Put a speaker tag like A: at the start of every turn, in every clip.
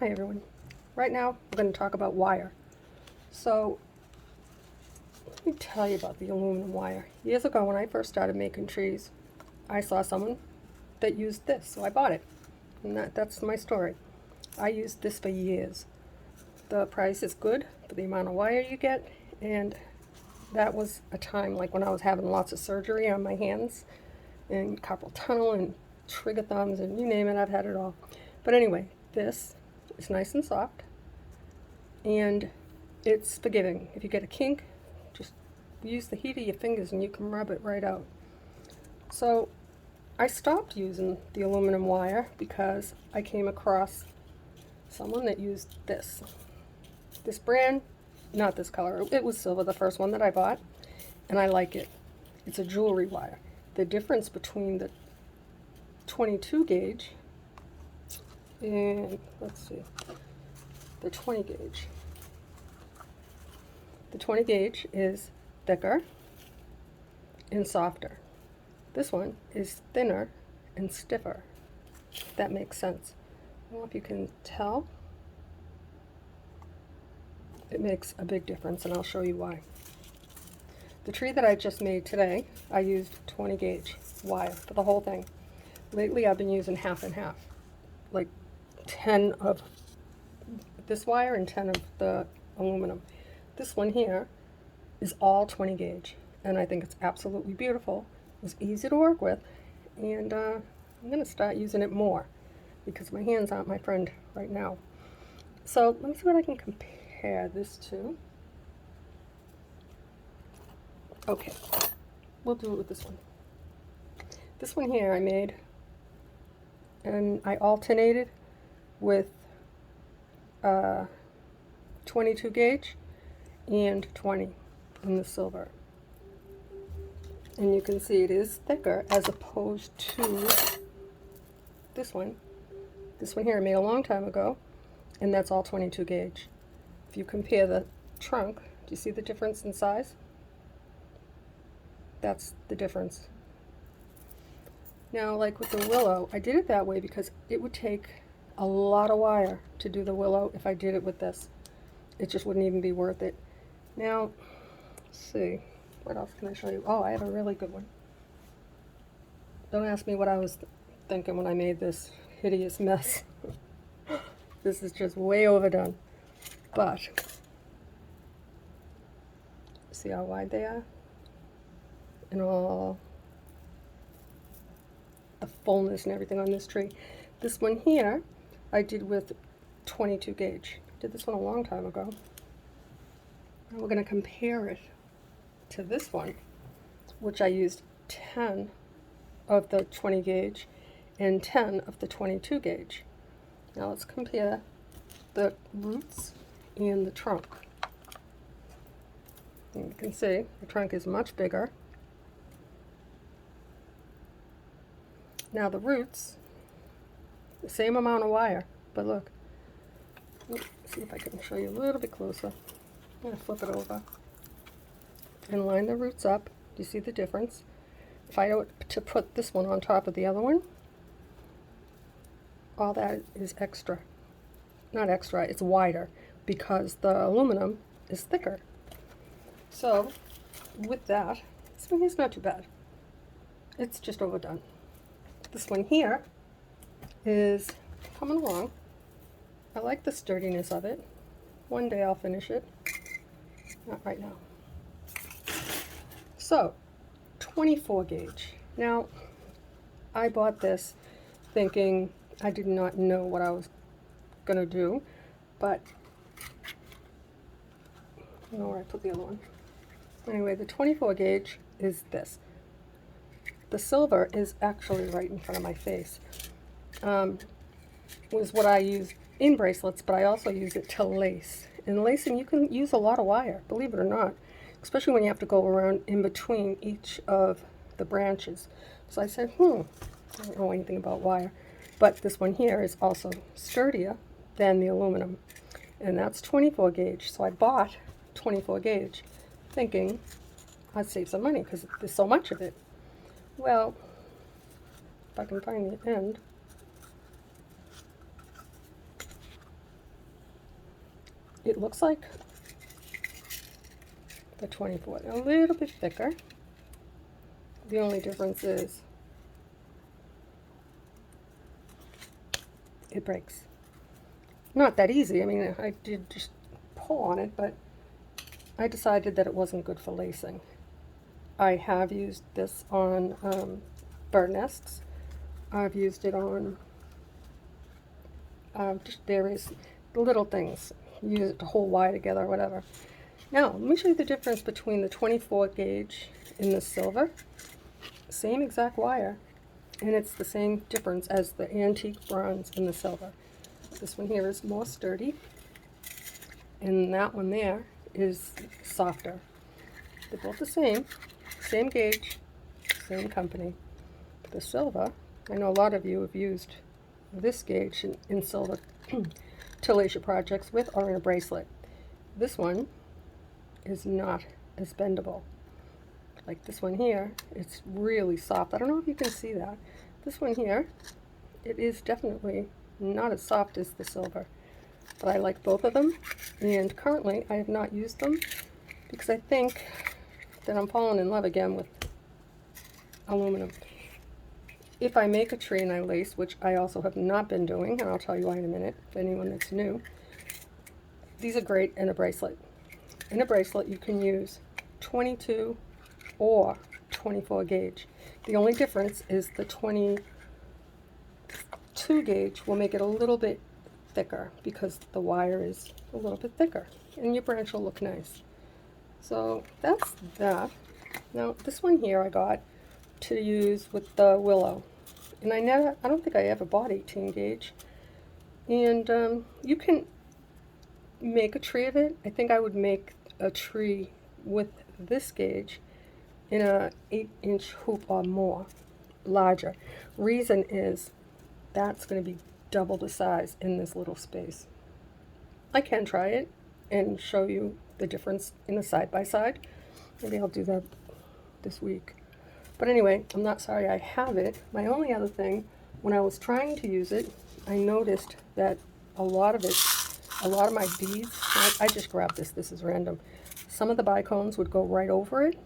A: Hi everyone. Right now we're going to talk about wire. So let me tell you about the aluminum wire. Years ago when I first started making trees, I saw someone that used this, so I bought it. And that's my story. I used this for years. The price is good for the amount of wire you get, and that was a time like when I was having lots of surgery on my hands and carpal tunnel and trigger thumbs and you name it, I've had it all. But anyway, this is nice and soft, and it's forgiving. If you get a kink, just use the heat of your fingers and you can rub it right out. So I stopped using the aluminum wire because I came across someone that used this brand, not this color. It was silver, the first one that I bought, and I like it. It's a jewelry wire. The difference between the 22 gauge and, let's see, the 20 gauge. The 20 gauge is thicker and softer. This one is thinner and stiffer, if that makes sense. I don't know if you can tell. It makes a big difference, and I'll show you why. The tree that I just made today, I used 20 gauge wire for the whole thing. Lately I've been using half and half, like 10 of this wire and 10 of the aluminum. This one here is all 20 gauge, and I think it's absolutely beautiful. It was easy to work with, and I'm going to start using it more because my hands aren't my friend right now. So let me see what I can compare this to. Okay, we'll do it with this one. This one here I made, and I alternated with 22 gauge and 20 in the silver. And you can see it is thicker as opposed to this one. This one here I made a long time ago, and that's all 22 gauge. If you compare the trunk, do you see the difference in size? That's the difference. Now, like with the willow, I did it that way because it would take a lot of wire to do the willow if I did it with this. It just wouldn't even be worth it. Now, let's see. What else can I show you? Oh, I have a really good one. Don't ask me what I was thinking when I made this hideous mess. This is just way overdone. But, see how wide they are? And all the fullness and everything on this tree. This one here, I did with 22 gauge. Did this one a long time ago. And we're going to compare it to this one, which I used 10 of the 20 gauge and 10 of the 22 gauge. Now let's compare the roots and the trunk. And you can see the trunk is much bigger. Now the roots, the same amount of wire, but look. Let's see if I can show you a little bit closer. I'm going to flip it over and line the roots up. Do you see the difference? If I were to put this one on top of the other one, all that is extra. Not extra, it's wider because the aluminum is thicker. So with that, this one is not too bad. It's just overdone. This one here is coming along. I like the sturdiness of it. One day I'll finish it. Not right now. So, 24 gauge. Now, I bought this thinking I did not know what I was going to do, but I don't know where I put the other one. Anyway, the 24 gauge is this. The silver is actually right in front of my face. Was what I use in bracelets, but I also use it to lace. In lacing, you can use a lot of wire, believe it or not, especially when you have to go around in between each of the branches. So I said, I don't know anything about wire, but this one here is also sturdier than the aluminum, and that's 24 gauge. So I bought 24 gauge, thinking I'd save some money because there's so much of it. Well, if I can find the end, It looks like the 24, a little bit thicker. The only difference is it breaks. Not that easy. I mean, I did just pull on it, but I decided that it wasn't good for lacing. I have used this on bird nests. I've used it on just various little things. Use it to hold wire together or whatever. Now, let me show you the difference between the 24 gauge and the silver. Same exact wire, and it's the same difference as the antique bronze and the silver. This one here is more sturdy, and that one there is softer. They're both the same gauge, same company. The silver, I know a lot of you have used this gauge in silver to lace your projects with or in a bracelet. This one is not as bendable. Like this one here, it's really soft. I don't know if you can see that. This one here, it is definitely not as soft as the silver, but I like both of them, and currently I have not used them because I think that I'm falling in love again with aluminum. If I make a tree and I lace, which I also have not been doing, and I'll tell you why in a minute, for anyone that's new, these are great in a bracelet. In a bracelet you can use 22 or 24 gauge. The only difference is the 22 gauge will make it a little bit thicker because the wire is a little bit thicker and your branch will look nice. So that's that. Now this one here I got to use with the willow, and I don't think I ever bought 18 gauge, and you can make a tree of it. I think I would make a tree with this gauge in a 8-inch hoop or more, larger. Reason is that's going to be double the size in this little space. I can try it and show you the difference in a side-by-side. Maybe I'll do that this week. But anyway, I'm not sorry I have it. My only other thing, when I was trying to use it, I noticed that a lot of my beads, I just grabbed this is random. Some of the bicones would go right over it,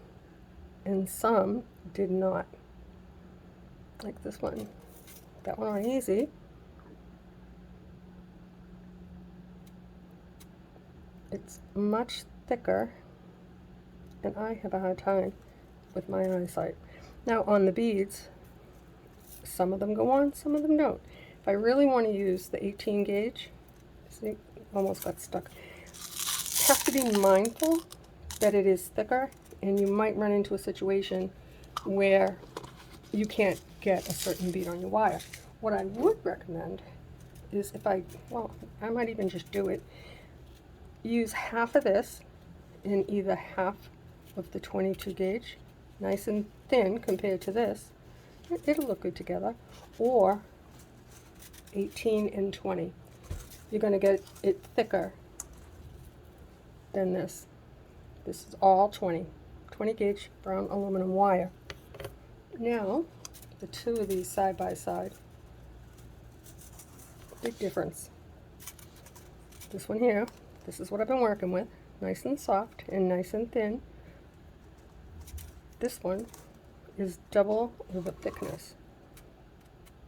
A: and some did not. Like this one. That one on easy. It's much thicker, and I have a hard time with my eyesight. Now on the beads, some of them go on, some of them don't. If I really want to use the 18 gauge, see, almost got stuck. Have to be mindful that it is thicker, and you might run into a situation where you can't get a certain bead on your wire. What I would recommend is I might even just do it. Use half of this in either half of the 22 gauge, nice and thin compared to this. It'll look good together. Or 18 and 20. You're going to get it thicker than this. This is all 20 gauge brown aluminum wire. Now, the two of these side by side. Big difference. This one here, this is what I've been working with. Nice and soft and nice and thin. This one is double the thickness.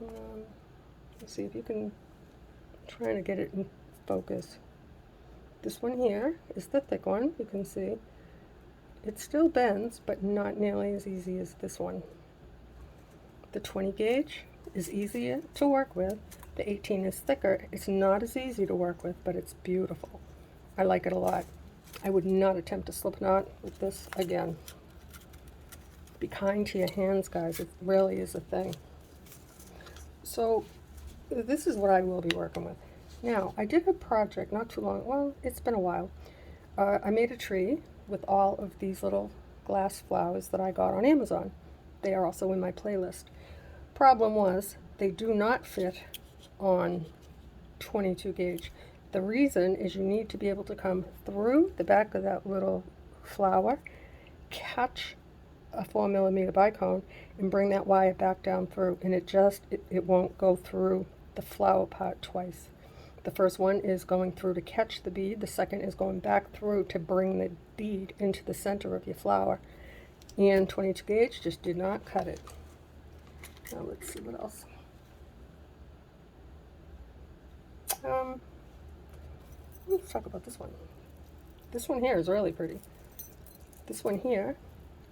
A: Let's see if you can, trying to get it in focus. This one here is the thick one, you can see. It still bends, but not nearly as easy as this one. The 20 gauge is easier to work with. The 18 is thicker. It's not as easy to work with, but it's beautiful. I like it a lot. I would not attempt to slip knot with this again. Be kind to your hands, guys. It really is a thing. So this is what I will be working with. Now, I did a project not too long, well, it's been a while. I made a tree with all of these little glass flowers that I got on Amazon. They are also in my playlist. Problem was, they do not fit on 22 gauge. The reason is you need to be able to come through the back of that little flower, catch a 4mm bicone, and bring that wire back down through, and it won't go through the flower part twice. The first one is going through to catch the bead. The second is going back through to bring the bead into the center of your flower. And 22 gauge just did not cut it. Now let's see what else. Let's talk about this one. This one here is really pretty. This one here,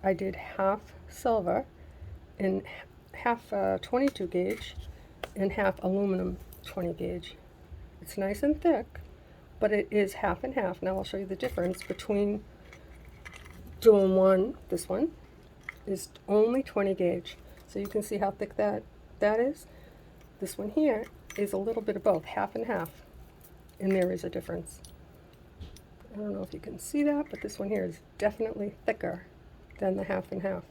A: I did half silver and half 22 gauge and half aluminum 20 gauge. It's nice and thick, but it is half and half. Now I'll show you the difference between doing one. This one is only 20 gauge, so you can see how thick that is. This one here is a little bit of both, half and half, and there is a difference. I don't know if you can see that, but this one here is definitely thicker than the half and half.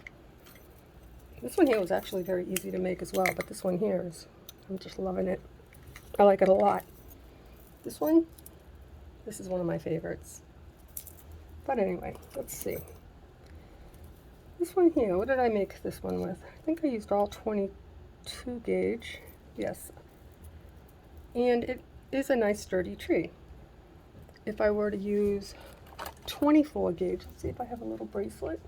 A: This one here was actually very easy to make as well, but this one here is, I'm just loving it. I like it a lot. This one, this is one of my favorites. But anyway, let's see. This one here, what did I make this one with? I think I used all 22 gauge, yes. And it is a nice sturdy tree. If I were to use 24 gauge, let's see if I have a little bracelet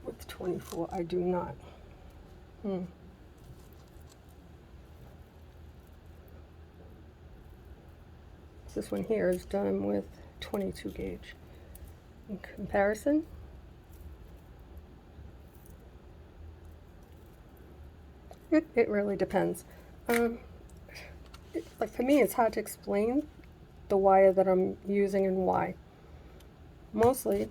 A: with 24. I do not. This one here is done with 22 gauge. In comparison, it really depends. Like for me, it's hard to explain the wire that I'm using and why. Mostly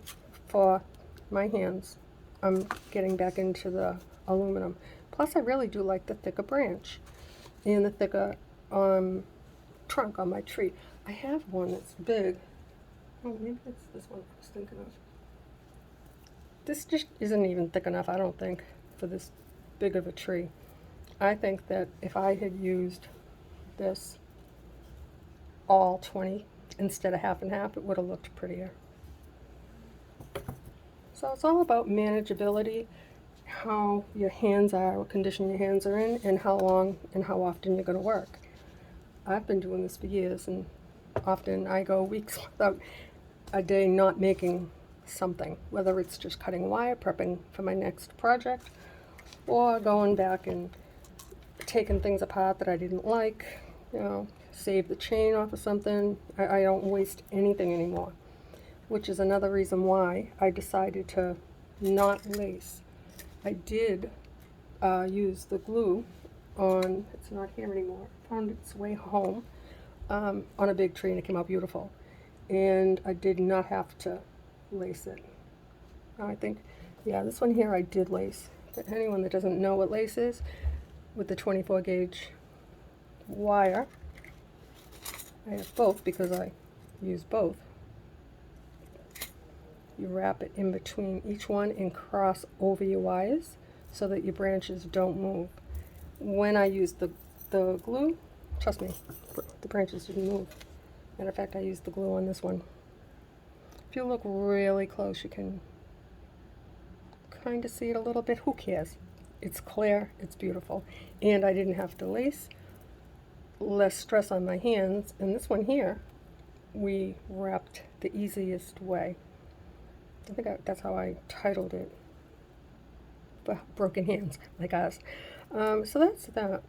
A: for my hands, I'm getting back into the aluminum. Plus, I really do like the thicker branch and the thicker trunk on my tree. I have one that's big. Oh, maybe it's this one I was thinking of. This just isn't even thick enough, I don't think, for this big of a tree. I think that if I had used this all 20 instead of half and half, it would have looked prettier. So it's all about manageability, how your hands are, what condition your hands are in, and how long and how often you're going to work. I've been doing this for years, and often I go weeks without a day not making something, whether it's just cutting wire, prepping for my next project, or going back and taking things apart that I didn't like, you know, save the chain off of something. I don't waste anything anymore, which is another reason why I decided to not lace. I did use the glue on, it's not here anymore, found its way home on a big tree, and it came out beautiful. And I did not have to lace it. Now I think, yeah, this one here I did lace. But anyone that doesn't know what lace is, with the 24 gauge wire, I have both because I use both. You wrap it in between each one and cross over your wires so that your branches don't move. When I used the glue, trust me, the branches didn't move. Matter of fact, I used the glue on this one. If you look really close, you can kind of see it a little bit. Who cares? It's clear, it's beautiful. And I didn't have to lace, less stress on my hands. And this one here, we wrapped the easiest way. I think that's how I titled it. Broken hands, like us. So that's that.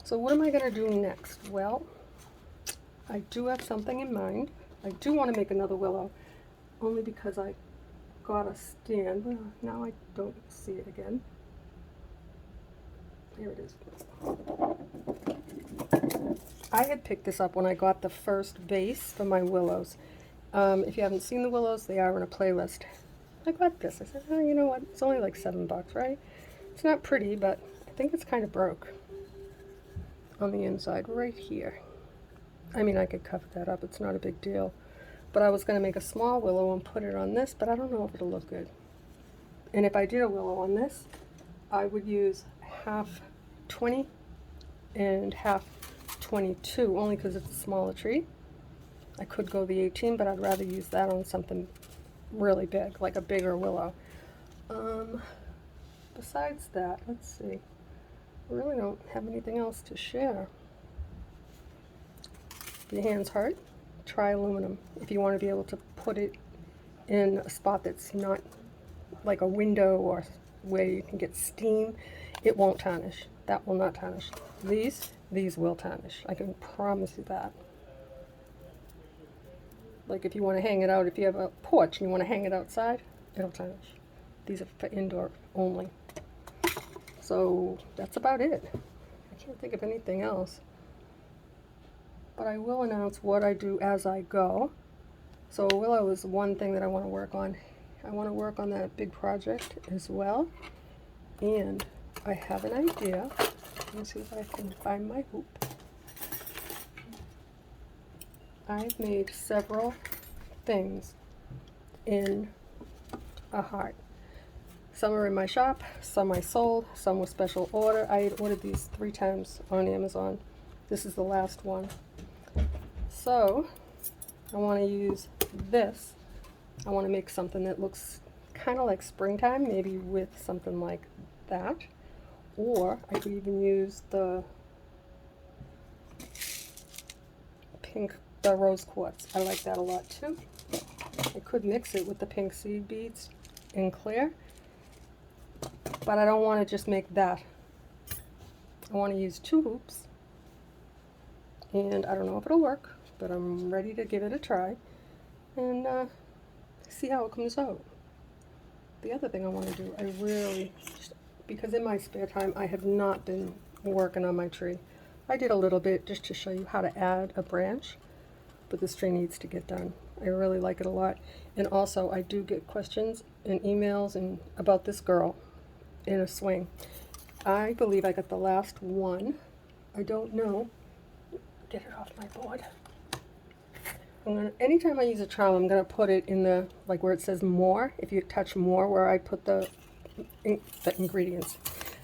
A: So what am I going to do next? Well, I do have something in mind. I do want to make another willow, only because I got a stand. Well, now I don't see it again. Here it is. I had picked this up when I got the first vase for my willows. If you haven't seen the willows, they are in a playlist. I got this. I said, oh, you know what? It's only like $7, right? It's not pretty, but I think it's kind of broke on the inside right here. I mean, I could cover that up. It's not a big deal. But I was going to make a small willow and put it on this, but I don't know if it'll look good. And if I did a willow on this, I would use half 20 and half 22, only because it's a smaller tree. I could go the 18, but I'd rather use that on something really big, like a bigger willow. Besides that, let's see. I really don't have anything else to share. your hands hurt, try aluminum. If you want to be able to put it in a spot that's not like a window or where you can get steam, it won't tarnish. That will not tarnish. These will tarnish. I can promise you that. Like if you want to hang it out, if you have a porch and you want to hang it outside, it'll tarnish. These are for indoor only. So that's about it. I can't think of anything else. But I will announce what I do as I go. So Willow is one thing that I want to work on. I want to work on that big project as well. And I have an idea. Let me see if I can find my hoop. I've made several things in a heart. Some are in my shop, some I sold, some were special order. I had ordered these 3 times on Amazon. This is the last one. So I want to use this. I want to make something that looks kind of like springtime, maybe with something like that. Or I could even use the pink, the rose quartz. I like that a lot too. I could mix it with the pink seed beads in clear, but I don't want to just make that. I want to use 2 hoops, and I don't know if it'll work, but I'm ready to give it a try and see how it comes out. The other thing I want to do, I really, because in my spare time I have not been working on my tree. I did a little bit just to show you how to add a branch, but this tree needs to get done. I really like it a lot. And also I do get questions and emails and about this girl in a swing. I believe I got the last one. I don't know. Get it off my board. Anytime I use a trowel, I'm gonna put it in the, like where it says more. If you touch more, where I put the ingredients,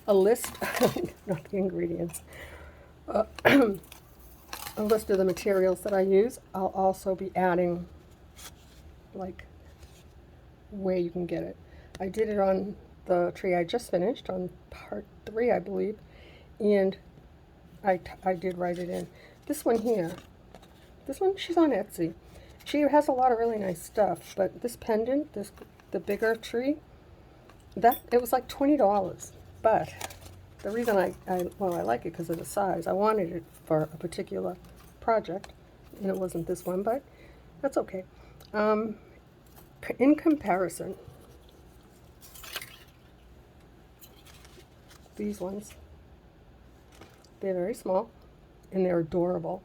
A: a list, not the ingredients, a list of the materials that I use. I'll also be adding like where you can get it. I did it on the tree I just finished on part 3, I believe, and I did write it in. This one here, this one, she's on Etsy. She has a lot of really nice stuff, but this pendant, the bigger tree, that it was like $20. But the reason I like it because of the size. I wanted it for a particular project, and it wasn't this one, but that's okay. In comparison, these ones, they're very small and they're adorable.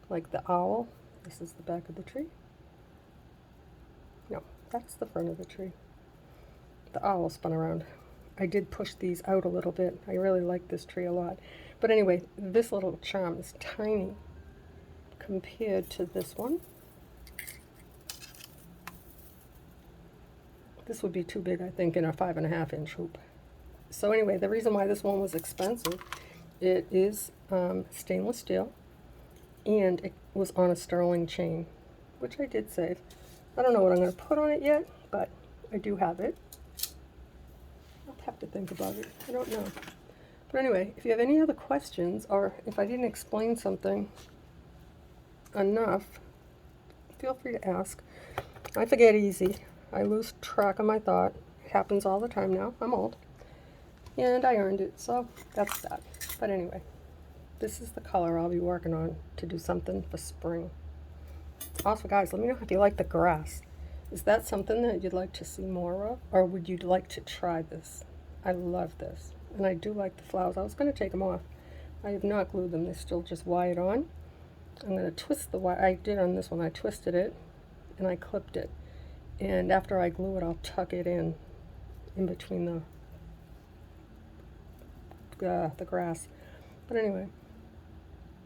A: Like the owl. This is the back of the tree. No, that's the front of the tree. The owl spun around. I did push these out a little bit. I really like this tree a lot. But anyway, this little charm is tiny compared to this one. This would be too big, I think, in a 5.5-inch hoop. So anyway, the reason why this one was expensive, it is stainless steel, and it was on a sterling chain, which I did save. I don't know what I'm going to put on it yet, but I do have it. I'll have to think about it. I don't know. But anyway, if you have any other questions, or if I didn't explain something enough, feel free to ask. I forget easy. I lose track of my thought. It happens all the time now. I'm old. And I earned it, so that's that. But anyway, this is the color I'll be working on to do something for spring. Also, guys, let me know if you like the grass. Is that something that you'd like to see more of? Or would you like to try this? I love this. And I do like the flowers. I was going to take them off. I have not glued them. They're still just wired on. I'm going to twist the wire. I did on this one. I twisted it and I clipped it. And after I glue it, I'll tuck it in between the grass. But anyway,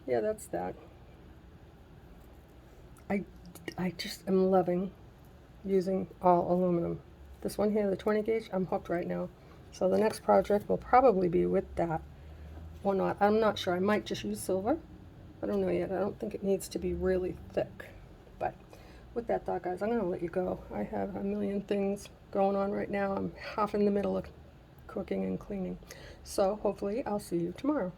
A: yeah, that's that. I just am loving using all aluminum. This one here, the 20 gauge, I'm hooked right now. So the next project will probably be with that or not. I'm not sure. I might just use silver. I don't know yet. I don't think it needs to be really thick. But with that thought, guys, I'm going to let you go. I have a million things going on right now. I'm half in the middle of cooking and cleaning. So hopefully I'll see you tomorrow.